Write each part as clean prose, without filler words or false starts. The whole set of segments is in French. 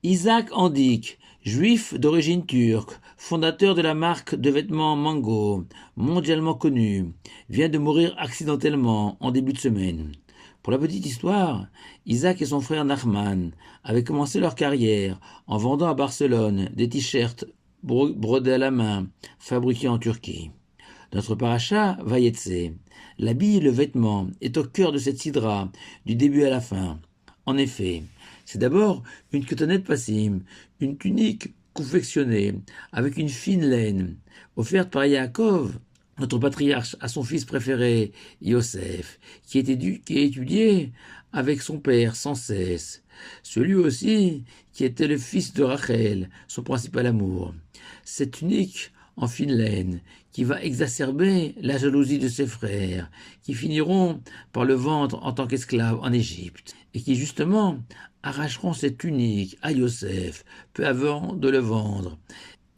Isaac Andik, juif d'origine turque, fondateur de la marque de vêtements Mango, mondialement connue, vient de mourir accidentellement en début de semaine. Pour la petite histoire, Isaac et son frère Nachman avaient commencé leur carrière en vendant à Barcelone des t-shirts brodés à la main, fabriqués en Turquie. Notre paracha, Vayetse, l'habit et le vêtement est au cœur de cette sidra, du début à la fin. En effet, c'est d'abord une cotonnette passim, une tunique confectionnée avec une fine laine, offerte par Yaakov, notre patriarche, à son fils préféré, Yosef, qui étudiait avec son père sans cesse, celui aussi qui était le fils de Rachel, son principal amour. Cette tunique en fine laine, qui va exacerber la jalousie de ses frères, qui finiront par le vendre en tant qu'esclave en Égypte, et qui justement arracheront cette tunique à Yosef peu avant de le vendre,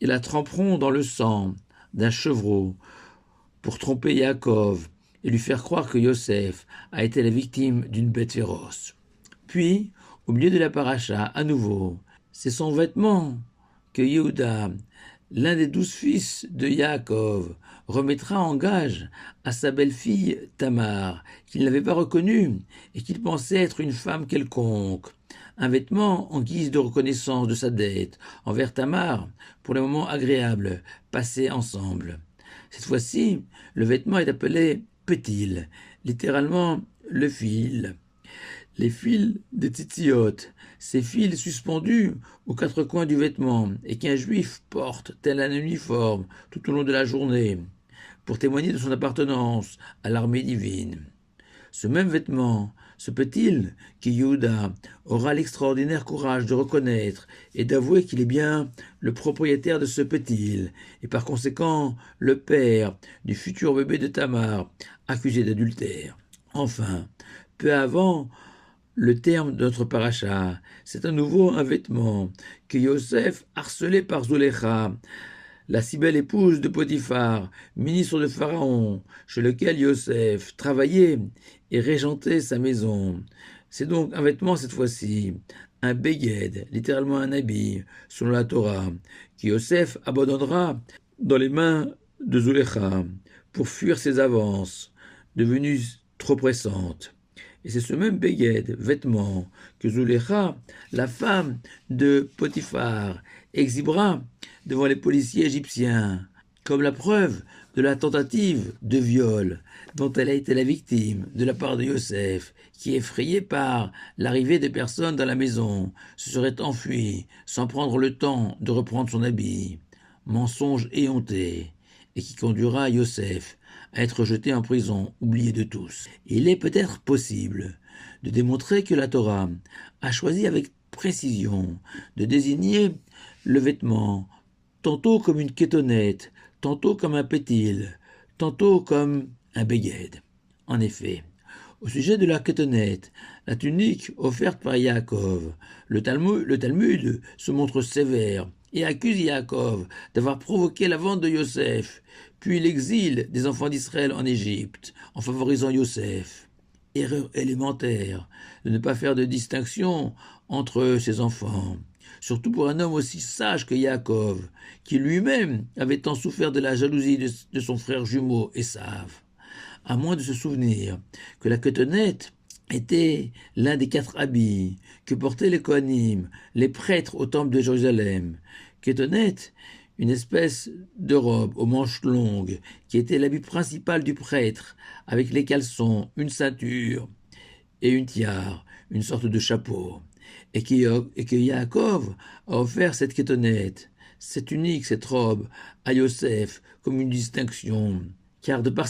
et la tremperont dans le sang d'un chevreau pour tromper Yaakov et lui faire croire que Yosef a été la victime d'une bête féroce. Puis, au milieu de la paracha, à nouveau, c'est son vêtement que Yehuda, l'un des 12 fils de Yaakov, remettra en gage à sa belle-fille Tamar, qu'il n'avait pas reconnue et qu'il pensait être une femme quelconque. Un vêtement en guise de reconnaissance de sa dette envers Tamar pour les moments agréables passés ensemble. Cette fois-ci, le vêtement est appelé petil, littéralement le fil. Les fils des tzitziot, ces fils suspendus aux quatre coins du vêtement et qu'un juif porte tel un uniforme tout au long de la journée pour témoigner de son appartenance à l'armée divine. Ce même vêtement se peut-il que Yehuda aura l'extraordinaire courage de reconnaître et d'avouer qu'il est bien le propriétaire de ce peut-il, et par conséquent le père du futur bébé de Tamar, accusé d'adultère. Enfin, peu avant le terme de notre paracha, c'est à nouveau un vêtement que Yosef, harcelé par Zulecha, la si belle épouse de Potiphar, ministre de Pharaon, chez lequel Yosef travaillait et régentait sa maison. C'est donc un vêtement cette fois-ci, un beged, littéralement un habit, selon la Torah, que Yosef abandonnera dans les mains de Zulecha pour fuir ses avances, devenues trop pressantes. Et c'est ce même beged, vêtement, que Zulecha, la femme de Potiphar, exhibera devant les policiers égyptiens, comme la preuve de la tentative de viol dont elle a été la victime de la part de Yosef, qui, effrayé par l'arrivée des personnes dans la maison, se serait enfui sans prendre le temps de reprendre son habit. Mensonge éhonté, et qui conduira Yosef à être jeté en prison, oublié de tous. Il est peut-être possible de démontrer que la Torah a choisi avec précision de désigner le vêtement tantôt comme une kétonnette, tantôt comme un pétil, tantôt comme un beged. En effet, au sujet de la kétonnette, la tunique offerte par Yaakov, le Talmud se montre sévère et accuse Yaakov d'avoir provoqué la vente de Yosef, puis l'exil des enfants d'Israël en Égypte, en favorisant Yosef. Erreur élémentaire de ne pas faire de distinction entre ses enfants, surtout pour un homme aussi sage que Yaakov, qui lui-même avait tant souffert de la jalousie de son frère jumeau Esav. À moins de se souvenir que la cotonnette était l'un des 4 habits que portaient les Kohanim, les prêtres au temple de Jérusalem. Cotonnette, une espèce de robe aux manches longues, qui était l'habit principal du prêtre, avec les caleçons, une ceinture et une tiare, une sorte de chapeau, et que Yaakov a offert cette kétonnette, cette unique, cette robe, à Yosef comme une distinction, car de par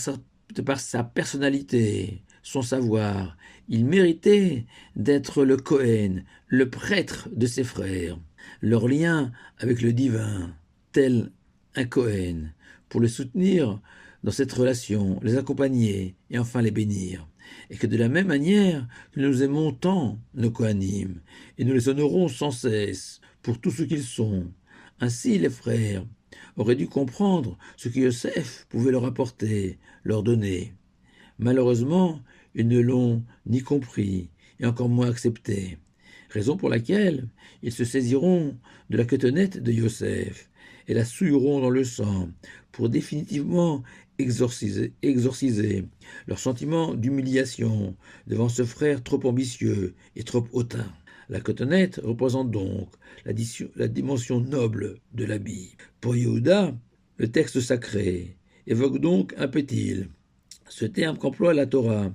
sa personnalité, son savoir, il méritait d'être le Cohen, le prêtre de ses frères, leur lien avec le divin, tel un Cohen, pour le soutenir dans cette relation, les accompagner et enfin les bénir. Et que de la même manière que nous aimons tant nos Kohanim, et nous les honorons sans cesse pour tout ce qu'ils sont, ainsi les frères auraient dû comprendre ce que Yosef pouvait leur apporter, leur donner. Malheureusement, ils ne l'ont ni compris, et encore moins accepté. raison pour laquelle ils se saisiront de la cotonnette de Yosef et la souilleront dans le sang pour définitivement exorciser leur sentiment d'humiliation devant ce frère trop ambitieux et trop hautain. La cotonnette représente donc la dimension noble de l'habit. Pour Yehuda, le texte sacré évoque donc un pétil. Ce terme qu'emploie la Torah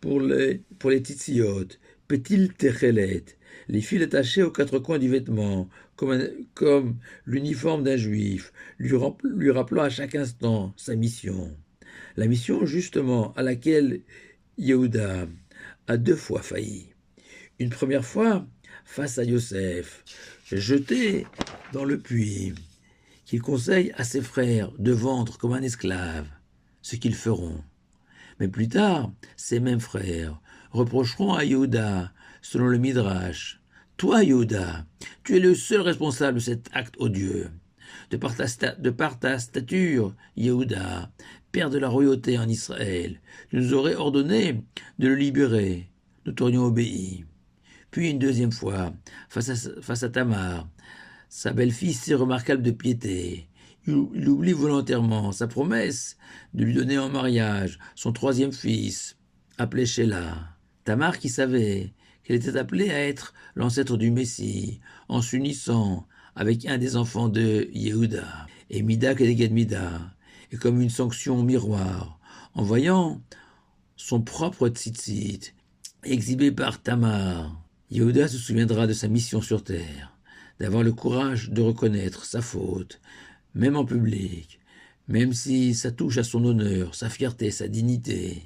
pour les tzitziot, pétil techelet, les fils attachés aux quatre coins du vêtement, comme l'uniforme d'un juif, lui rappelant à chaque instant sa mission. La mission justement à laquelle Yehuda a deux fois failli. Une première fois face à Yosef, jeté dans le puits, qu'il conseille à ses frères de vendre comme un esclave, ce qu'ils feront. Mais plus tard, ces mêmes frères reprocheront à Yehuda, selon le Midrash, « Toi, Yehuda, tu es le seul responsable de cet acte odieux. De par ta stature, Yehuda, père de la royauté en Israël, tu nous aurais ordonné de le libérer. Nous t'aurions obéi. » Puis une deuxième fois, face à Tamar, sa belle-fille si remarquable de piété, il oublie volontairement sa promesse de lui donner en mariage son troisième fils, appelé Shelah. Tamar qui savait qu'elle était appelée à être l'ancêtre du Messie, en s'unissant avec un des enfants de Yehuda, et Mida Keneged Mida, et comme une sanction miroir, en voyant son propre tzitzit exhibé par Tamar, Yehuda se souviendra de sa mission sur terre, d'avoir le courage de reconnaître sa faute, même en public, même si ça touche à son honneur, sa fierté, sa dignité,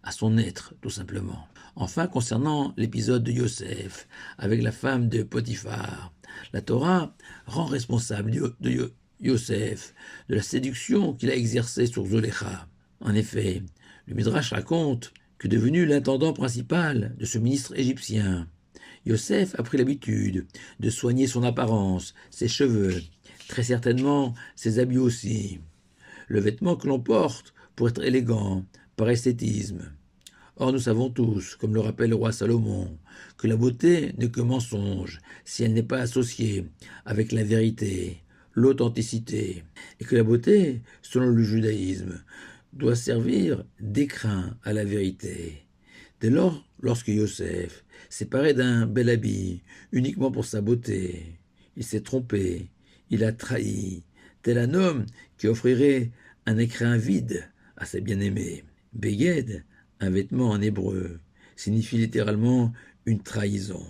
à son être, tout simplement. Enfin, concernant l'épisode de Yosef, avec la femme de Potiphar, la Torah rend responsable de Yosef de la séduction qu'il a exercée sur Zolecha. En effet, le Midrash raconte que devenu l'intendant principal de ce ministre égyptien, Yosef a pris l'habitude de soigner son apparence, ses cheveux, très certainement ses habits aussi, le vêtement que l'on porte pour être élégant, par esthétisme. Or nous savons tous, comme le rappelle le roi Salomon, que la beauté n'est que mensonge si elle n'est pas associée avec la vérité, l'authenticité, et que la beauté, selon le judaïsme, doit servir d'écrin à la vérité. Dès lors, lorsque Yosef s'est paré d'un bel habit uniquement pour sa beauté, il s'est trompé, il a trahi, tel un homme qui offrirait un écrin vide à sa bien-aimée. Beged, un vêtement en hébreu, signifie littéralement une trahison.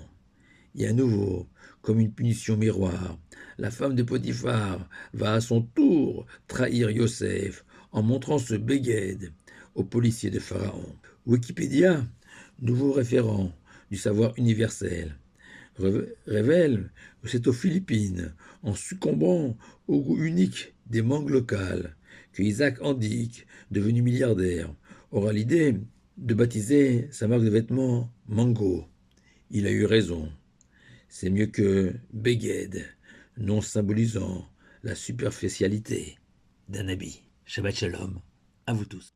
Et à nouveau, comme une punition miroir, la femme de Potiphar va à son tour trahir Yosef en montrant ce Beged au policier de Pharaon. Wikipédia, nouveau référent du savoir universel, révèle que c'est aux Philippines, en succombant au goût unique des mangues locales, que Isaac Andique, devenu milliardaire, aura l'idée de baptiser sa marque de vêtements Mango. Il a eu raison. C'est mieux que Beged, non symbolisant la superficialité d'un habit. Shabbat Shalom, à vous tous.